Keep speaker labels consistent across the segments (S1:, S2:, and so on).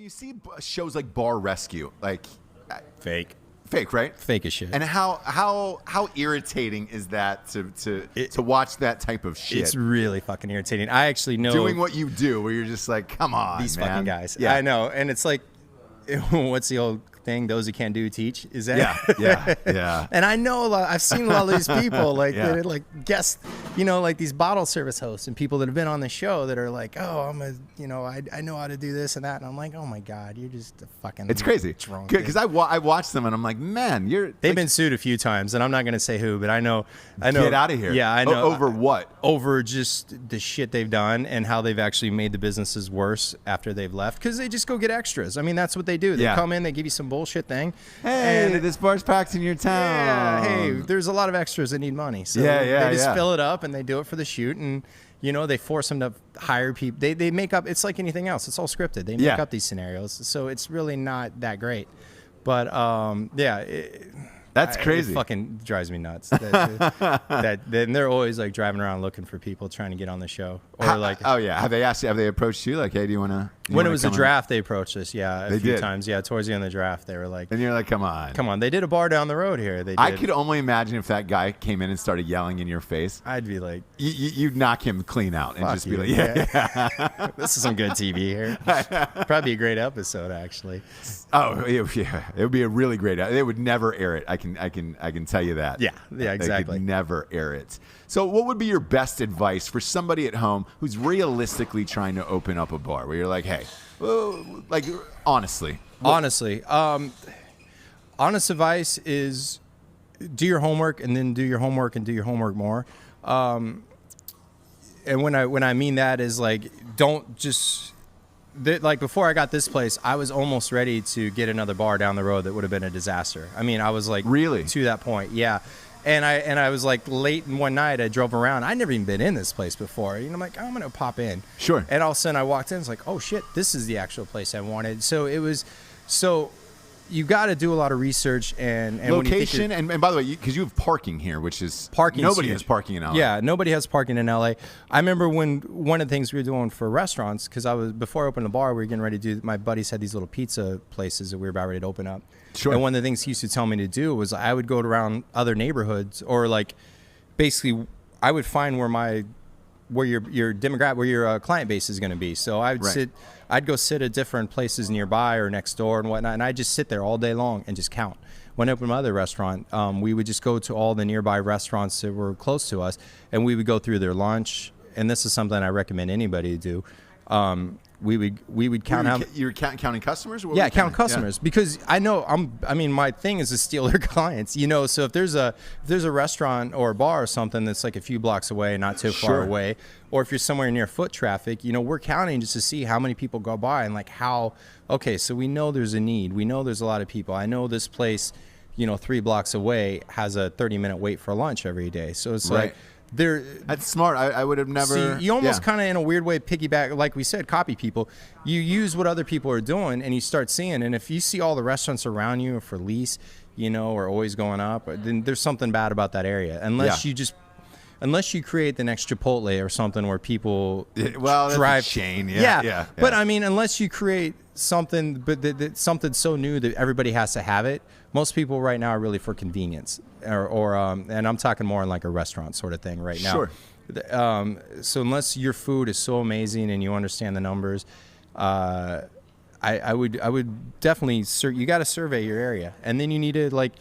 S1: you see shows like Bar Rescue, like
S2: Fake.
S1: fake, right?
S2: Fake as shit.
S1: And how irritating is that to watch that type of shit?
S2: It's really fucking irritating. I actually know
S1: Doing what you do, where you're just like, come on,
S2: these
S1: man.
S2: fucking guys.
S1: Yeah,
S2: I know, and it's like, what's the old thing? Those who can't do teach. Is that?
S1: Yeah.
S2: And I know a lot. I've seen a lot of these people, like
S1: Yeah.
S2: that, like guests, like these bottle service hosts and people that have been on the show that are like, oh, I know how to do this and that, and I'm like, oh my god, you're just a fucking.
S1: It's crazy
S2: drunk.
S1: because I watched them and I'm like, man,
S2: They've been sued a few times, and I'm not going to say who, but I know.
S1: Get out of here.
S2: Yeah, I know.
S1: Over what?
S2: Over just the shit they've done and how they've actually made the businesses worse after they've left, because they just go get extras. I mean, that's what they do. They come in, they give you some bullshit thing.
S1: Hey,
S2: and
S1: this bar's packed in your town.
S2: Yeah, hey, there's a lot of extras that need money. So they just fill it up and they do it for the shoot, and they force them to hire people. They make up. It's like anything else. It's all scripted. They make up these scenarios, so it's really not that great. But that's crazy. It fucking drives me nuts. Then they're always like driving around looking for people trying to get on the show. Or
S1: have they asked you? Have they approached you? Like, hey, do you want to?
S2: When it was a draft, they approached us. Yeah, a few times. Yeah, towards the end of the draft, they were like,
S1: and you're like, come on.
S2: They did a bar down the road here. They did.
S1: I could only imagine if that guy came in and started yelling in your face.
S2: I'd be like,
S1: you'd knock him clean out and just be like,
S2: this is some good TV here. Probably a great episode, actually.
S1: Oh yeah, it would be a really great. They would never air it. I can tell you that.
S2: Yeah, exactly.
S1: They could never air it. So, what would be your best advice for somebody at home who's realistically trying to open up a bar, where you're like, hey, like honestly,
S2: honest advice is do your homework and then do your homework and do your homework more. And when I mean that is like, don't just. Like before I got this place, I was almost ready to get another bar down the road that would have been a disaster. I mean, I was like
S1: really
S2: to that point, yeah. And I was like late in one night. I drove around. I'd never even been in this place before. I'm like, I'm gonna pop in.
S1: Sure.
S2: And all of a sudden I walked in. It's like, oh shit, this is the actual place I wanted. So it was you got to do a lot of research and
S1: location. And by the way, because you have parking here, which is parking. Nobody has parking in LA.
S2: Yeah, nobody has parking in LA. I remember when one of the things we were doing for restaurants, because before I opened the bar, we were getting ready to do. My buddies had these little pizza places that we were about ready to open up.
S1: Sure.
S2: And one of the things he used to tell me to do was I would go around other neighborhoods, or like basically I would find where your demographic, where your client base is going to be. So I'd go sit at different places nearby or next door and whatnot, and I'd just sit there all day long and just count. When I opened my other restaurant, we would just go to all the nearby restaurants that were close to us, and we would go through their lunch. And this is something I recommend anybody to do. We would count
S1: you're counting customers?
S2: Yeah, count customers, because I know my thing is to steal their clients, so if there's a restaurant or a bar or something that's like a few blocks away, not too far away, or if you're somewhere near foot traffic, we're counting just to see how many people go by and like so we know there's a need. We know there's a lot of people. I know this place, 3 blocks away has a 30-minute wait for lunch every day. So it's like,
S1: that's smart. I would have never.
S2: See, you almost kind of in a weird way piggyback, like we said, copy people. You use what other people are doing, and you start seeing. And if you see all the restaurants around you for lease, are always going up, then there's something bad about that area. Unless you create the next Chipotle or something where people
S1: drive chain. Yeah.
S2: But I mean, unless you create something, but something so new that everybody has to have it. Most people right now are really for convenience, or and I'm talking more in like a restaurant sort of thing right now.
S1: Sure.
S2: So unless your food is so amazing and you understand the numbers, I would definitely you got to survey your area, and then you need to like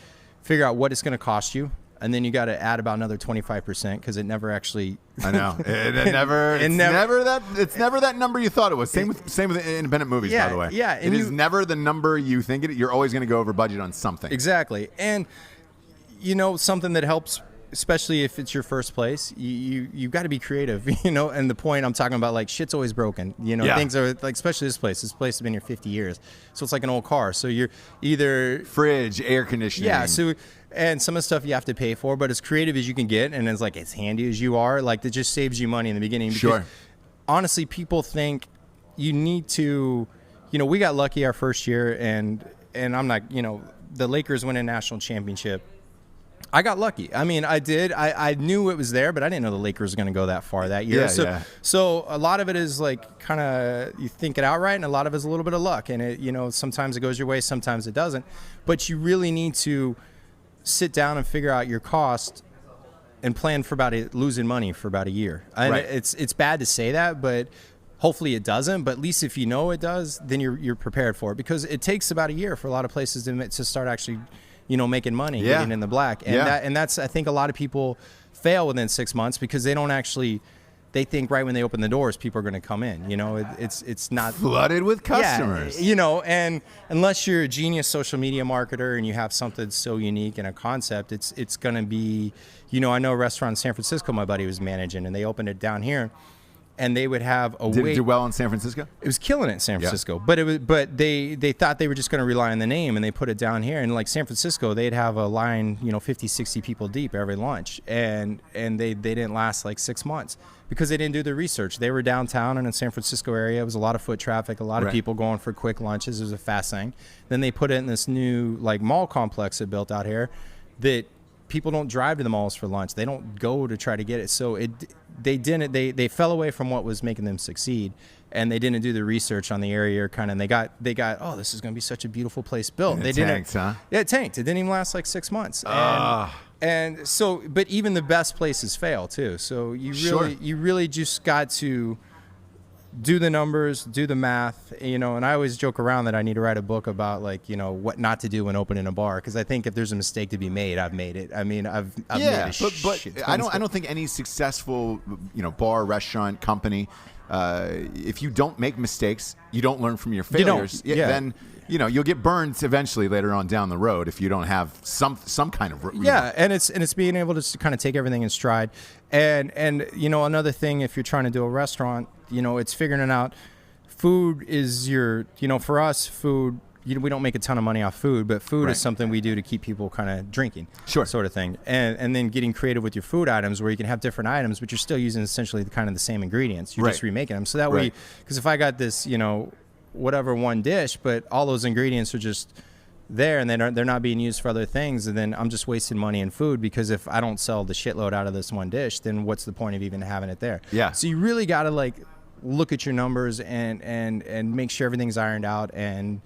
S2: figure out what it's going to cost you. And then you got to add about another 25% because it never actually.
S1: I know it's never that number you thought it was. Same with independent movies, by the way.
S2: Yeah,
S1: and it is never the number you think it. You're always going to go over budget on something.
S2: Exactly, and something that helps, especially if it's your first place. You got to be creative, And the point I'm talking about, like shit's always broken. Things are like, especially this place. This place has been here 50 years, so it's like an old car. So you're either
S1: fridge, air conditioning.
S2: Yeah, so. And some of the stuff you have to pay for, but as creative as you can get, and as like as handy as you are, like that just saves you money in the beginning. Because honestly, people think you need to, we got lucky our first year, and I'm not, the Lakers win a national championship I got lucky. I mean, I did. I knew it was there, but I didn't know the Lakers were going to go that far that year.
S1: Yeah,
S2: So a lot of it is like kind of you think it outright, and a lot of it is a little bit of luck. And it, sometimes it goes your way, sometimes it doesn't. But you really need to sit down and figure out your cost and plan for losing money for about a year. And
S1: Right.
S2: it's bad to say that, but hopefully it doesn't. But at least if you know it does, then you're prepared for it, because it takes about a year for a lot of places to start actually making money,
S1: Yeah.
S2: getting in the black. And that's, I think a lot of people fail within 6 months because they don't actually, they think right when they open the doors, people are going to come in. It's not
S1: Flooded with customers.
S2: Yeah, and unless you're a genius social media marketer and you have something so unique and a concept, it's going to be, I know a restaurant in San Francisco my buddy was managing, and they opened it down here. And they would have a
S1: Did it
S2: wait.
S1: do well in San Francisco?
S2: It was killing it in San Francisco, but they thought they were just going to rely on the name, and they put it down here. And like San Francisco, they'd have a line, 50, 60 people deep every lunch, and they didn't last like 6 months because they didn't do the research. They were downtown and in San Francisco area. It was a lot of foot traffic, a lot of
S1: Right.
S2: people going for quick lunches. It was a fast thing. Then they put it in this new like mall complex that built out here that people don't drive to the malls for lunch. They don't go to try to get it. So they fell away from what was making them succeed, and they didn't do the research on the area kind of. And they got oh, this is going to be such a beautiful place built.
S1: And
S2: They
S1: it
S2: didn't.
S1: tanked, huh?
S2: Yeah, it tanked. It didn't even last like 6 months.
S1: Ah.
S2: And so, but even the best places fail too. So
S1: Sure.
S2: you really just got to do the numbers, do the math, and I always joke around that I need to write a book about what not to do when opening a bar, because I think if there's a mistake to be made, I've made it. I mean, I've made
S1: Yeah,
S2: a
S1: but
S2: shit
S1: I
S2: tons.
S1: don't think any successful bar, restaurant, company, if you don't make mistakes, you don't learn from your
S2: You don't,
S1: failures.
S2: yeah.
S1: Then you'll get burned eventually later on down the road if you don't have some kind of
S2: Yeah, and it's being able to kind of take everything in stride, and another thing, if you're trying to do a restaurant, it's figuring it out. Food is for us, food. We don't make a ton of money off food, but food
S1: Right.
S2: is something we do to keep people kind of drinking,
S1: Sure.
S2: sort of thing. And then getting creative with your food items, where you can have different items, but you're still using essentially kind of the same ingredients. You're just
S1: Right.
S2: remaking them, so that way,
S1: Right.
S2: because if I got this, whatever one dish, but all those ingredients are just there and they're not being used for other things, and then I'm just wasting money in food, because if I don't sell the shitload out of this one dish, then what's the point of even having it there?
S1: Yeah.
S2: So you really got to look at your numbers and make sure everything's ironed out and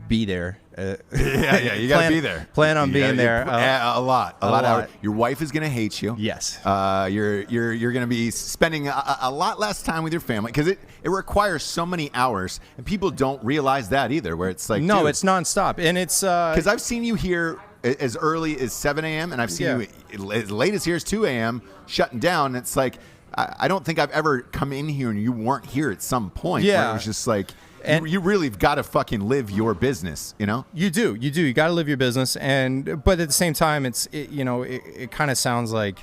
S2: be there.
S1: Yeah, you got to be there.
S2: Plan on being there.
S1: A lot.
S2: lot.
S1: Your wife is going to hate you.
S2: Yes.
S1: You're going to be spending a lot less time with your family, because it requires so many hours, and people don't realize that either. Where it's like,
S2: No,
S1: dude,
S2: it's nonstop, and it's
S1: because I've seen you here as early as 7 a.m. and I've seen you as late as here as 2 a.m. shutting down. And it's like, I don't think I've ever come in here and you weren't here at some point. Where
S2: Yeah.
S1: it was just like,
S2: And-
S1: you really have got to fucking live your business,
S2: You do. You got to live your business, but at the same time, it kind of sounds like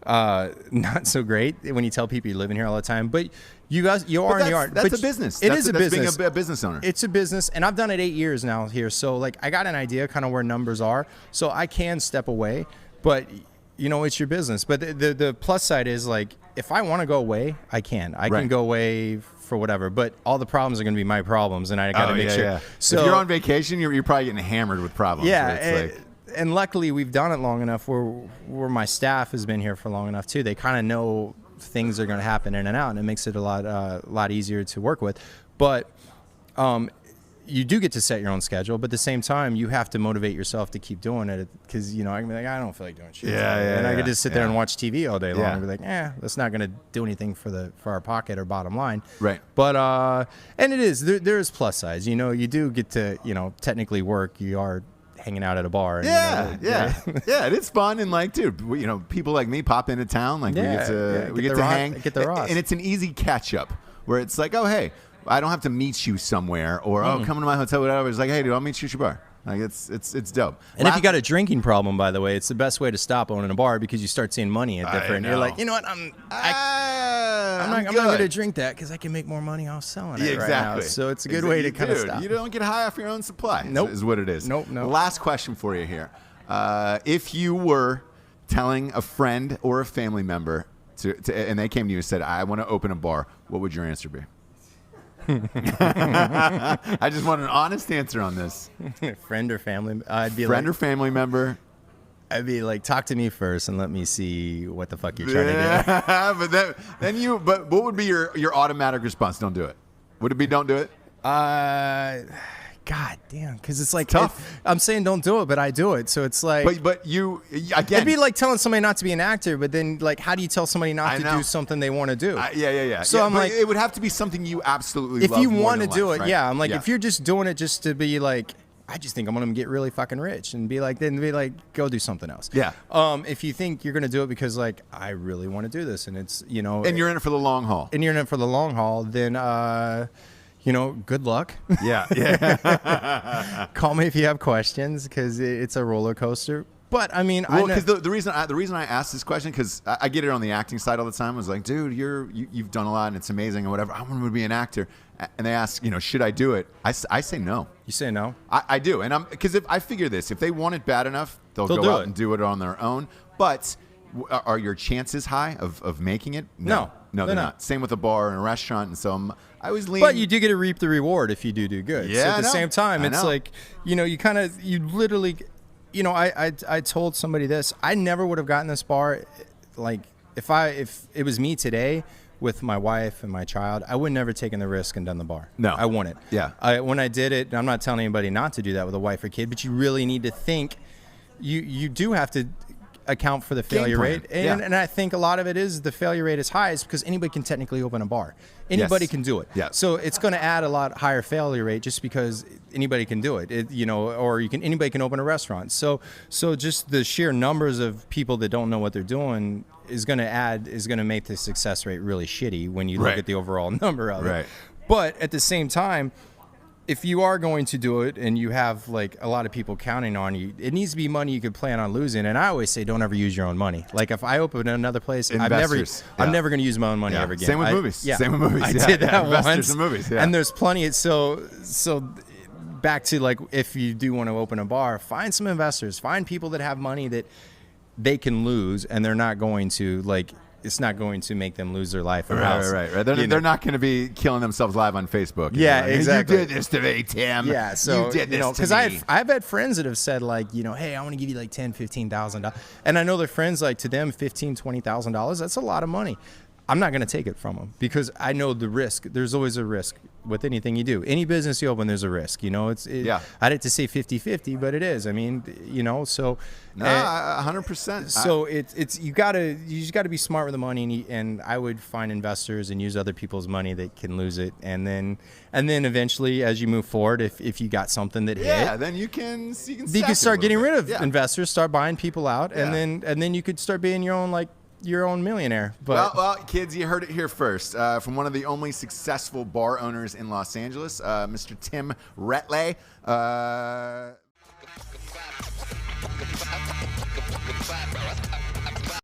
S2: not so great when you tell people you live in here all the time. But you are
S1: But
S2: and you are.
S1: that's
S2: But
S1: a business.
S2: It
S1: That's
S2: is a
S1: that's
S2: business.
S1: being a business owner.
S2: It's a business, and I've done it 8 years now here. So I got an idea kind of where numbers are, so I can step away. But it's your business. But the plus side is, if I want to go away, I can. I
S1: Right.
S2: can go away for whatever. But all the problems are going to be my problems, and I got to make sure.
S1: Yeah.
S2: So
S1: if you're on vacation, you're probably getting hammered with problems.
S2: yeah,
S1: where it's
S2: and luckily we've done it long enough where my staff has been here for long enough too. They kind of know things are going to happen in and out, and it makes it a lot easier to work with. But you do get to set your own schedule, but at the same time, you have to motivate yourself to keep doing it, because I can be like, I don't feel like doing shit.
S1: Yeah,
S2: today.
S1: yeah,
S2: and I
S1: yeah,
S2: could just sit there
S1: yeah.
S2: and watch TV all day long
S1: Yeah.
S2: and be like, that's not going to do anything for our pocket or bottom line.
S1: Right.
S2: But and it is there is plus sides. You do get to technically work. You are hanging out at a bar. And,
S1: yeah. And it's fun, and dude, people like me pop into town, we get to
S2: Get the
S1: hang,
S2: get the Ross.
S1: and it's an easy catch up where it's like, oh hey, I don't have to meet you somewhere, or oh come to my hotel, whatever. It's like, hey dude, I'll meet you at your bar. It's dope.
S2: And if you got a drinking problem, by the way, it's the best way to stop owning a bar, because you start seeing money at different. You're
S1: know.
S2: like, you know what? I'm not
S1: good.
S2: going to drink that because I can make more money off selling it right now.
S1: Exactly.
S2: So it's a good way to kind of
S1: Dude,
S2: stop.
S1: You don't get high off your own supply.
S2: Nope.
S1: Is what it is.
S2: Nope.
S1: Last question for you here. If you were telling a friend or a family member and they came to you and said, I want to open a bar, what would your answer be? I just want an honest answer on this.
S2: Friend or family? I'd be
S1: Friend or family member.
S2: I mean, like, talk to me first and let me see what the fuck you're trying to
S1: Yeah, but what would be your automatic response? Don't do it. Would it be don't do it?
S2: do. God damn, because it's like
S1: tough.
S2: I'm saying don't do it, but I do it. So it's like,
S1: But you again.
S2: it'd be like telling somebody not to be an actor, but then like, how do you tell somebody not to do something they want to do?
S1: Yeah.
S2: So
S1: yeah,
S2: I'm
S1: but
S2: like,
S1: it would have to be something you absolutely
S2: if
S1: love
S2: you
S1: more
S2: want to
S1: than
S2: do
S1: life,
S2: it,
S1: right?
S2: yeah. I'm like, if you're just doing it just to be like, I just think I'm gonna get really fucking rich, and be like, go do something else.
S1: Yeah.
S2: If you think you're gonna do it because like I really want to do this, and it's
S1: and you're in it for the long haul.
S2: and you're in it for the long haul, then good luck.
S1: Yeah.
S2: Call me if you have questions, because it's a roller coaster. But I mean,
S1: Well, because the reason I asked this question, because I get it on the acting side all the time. I was like, dude, you've done a lot and it's amazing and whatever. I want to be an actor, and they ask, should I do it? I say no.
S2: You say no?
S1: I do, and because if I figure this, if they want it bad enough, they'll
S2: do
S1: go out
S2: it.
S1: and do it on their own. But are your chances high of making it?
S2: No,
S1: they're
S2: they're
S1: not.
S2: not.
S1: Same with a bar and a restaurant, and so I always lean.
S2: But you do get to reap the reward if you do good.
S1: Yeah,
S2: so at
S1: I
S2: the
S1: know.
S2: same time,
S1: I
S2: it's
S1: know.
S2: like, you literally, I told somebody this. I never would have gotten this bar, like if it was me today with my wife and my child, I would never taken the risk and done the bar.
S1: No.
S2: I wouldn't.
S1: Yeah.
S2: When I did it, and I'm not telling anybody not to do that with a wife or kid, but you really need to think. You do have to account for the failure
S1: plan.
S2: rate, and
S1: Yeah.
S2: and I think a lot of it is the failure rate is high is because anybody can technically open a bar. Anybody
S1: Yes.
S2: can do it.
S1: Yeah.
S2: So it's going to add a lot higher failure rate just because anybody can do it. Or anybody can open a restaurant. So just the sheer numbers of people that don't know what they're doing is going to make the success rate really shitty when you look
S1: Right.
S2: at the overall number of
S1: Right.
S2: it. But at the same time, if you are going to do it and you have like a lot of people counting on you, it needs to be money you could plan on losing. And I always say, don't ever use your own money. Like if I open another place,
S1: Investors.
S2: I'm never going to use my own money
S1: Yeah.
S2: ever again.
S1: Same with movies.
S2: Yeah,
S1: Same with movies.
S2: I
S1: Yeah.
S2: did that
S1: Investors
S2: once.
S1: in movies. Yeah.
S2: And there's plenty. So back to like, if you do want to open a bar, find some investors, find people that have money that they can lose, and they're not going to like. It's not going to make them lose their life or house.
S1: Right. They're not going to be killing themselves live on Facebook.
S2: Yeah,
S1: Like,
S2: exactly.
S1: You did this to me, Tim.
S2: Yeah, so
S1: you did this to
S2: because
S1: me.
S2: I've had friends that have said like, hey, I want to give you like $10,000-$15,000, and I know their friends, like, to them $15,000-$20,000, that's a lot of money. I'm not going to take it from them because I know the risk. There's always a risk with anything you do. Any business you open, there's a risk.
S1: Yeah.
S2: I'd hate to say 50-50, but it is. I mean, so.
S1: No, 100%.
S2: So you just gotta be smart with the money, and I would find investors and use other people's money that can lose it, and then eventually, as you move forward, if you got something that hit,
S1: then you can
S2: you can start getting rid of investors, start buying people out,
S1: Yeah.
S2: and then you could start being your own millionaire. But
S1: Well, kids, you heard it here first from one of the only successful bar owners in Los Angeles, Mr. Tim Retley.